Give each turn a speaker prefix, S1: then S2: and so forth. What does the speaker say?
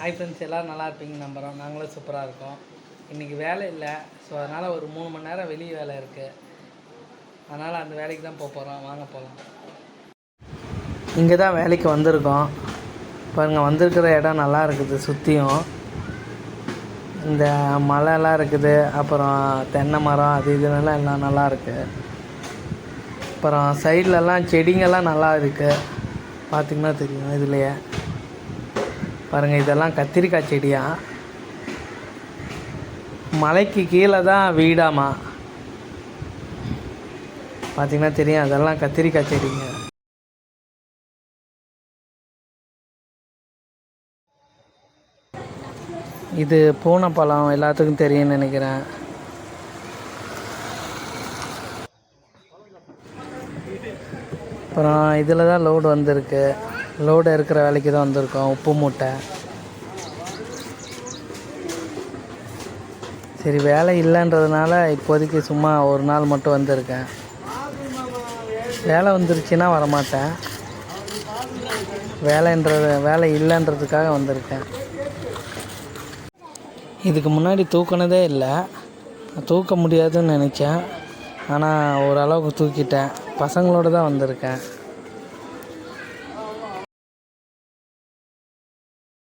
S1: Hi friends, எல்லோரும் நல்லா இருப்பீங்க நம்புகிறோம். நாங்களும் சூப்பராக இருக்கோம். இன்றைக்கி வேலை இல்லை, ஸோ அதனால் ஒரு 3 மணி நேரம் வெளியே வேலை இருக்குது. அதனால் அந்த வேலைக்கு தான் போகிறோம். வாங்க போகலாம். இங்கே தான் வேலைக்கு வந்திருக்கோம். பாருங்கள், வந்திருக்கிற இடம் நல்லா இருக்குது. சுற்றியும் இந்த மலைலாம் இருக்குது, அப்புறம் தென்னை மரம் அது இதுலாம் எல்லாம் நல்லா இருக்குது. அப்புறம் சைட்லலாம் செடிங்கெல்லாம் நல்லா இருக்குது. பார்த்திங்கன்னா தெரியும். இதுலையே பாருங்கள், இதெல்லாம் கத்திரிக்காய் செடியா. மலைக்கு கீழே தான் வீடாமா. பார்த்திங்கன்னா தெரியும், அதெல்லாம் கத்திரிக்காய் செடிங்க. இது பூனைப்பழம், எல்லாத்துக்கும் தெரியும்னு நினைக்கிறேன். அப்புறம் இதில் தான் லோடு வந்திருக்கு. லோடு இருக்கிற வேலைக்கு தான் வந்திருக்கோம். உப்பு மூட்டை. சரி, வேலை இல்லைன்றதுனால இப்போதைக்கு சும்மா ஒரு நாள் மட்டும் வந்திருக்கேன். வேலை வந்துருச்சுன்னா வரமாட்டேன். வேலை இல்லைன்றதுக்காக வந்திருக்கேன். இதுக்கு முன்னாடி தூக்கினதே இல்லை. தூக்க முடியாதுன்னு நினச்சேன், ஆனால் ஓரளவுக்கு தூக்கிட்டேன். பசங்களோடு தான் வந்திருக்கேன்.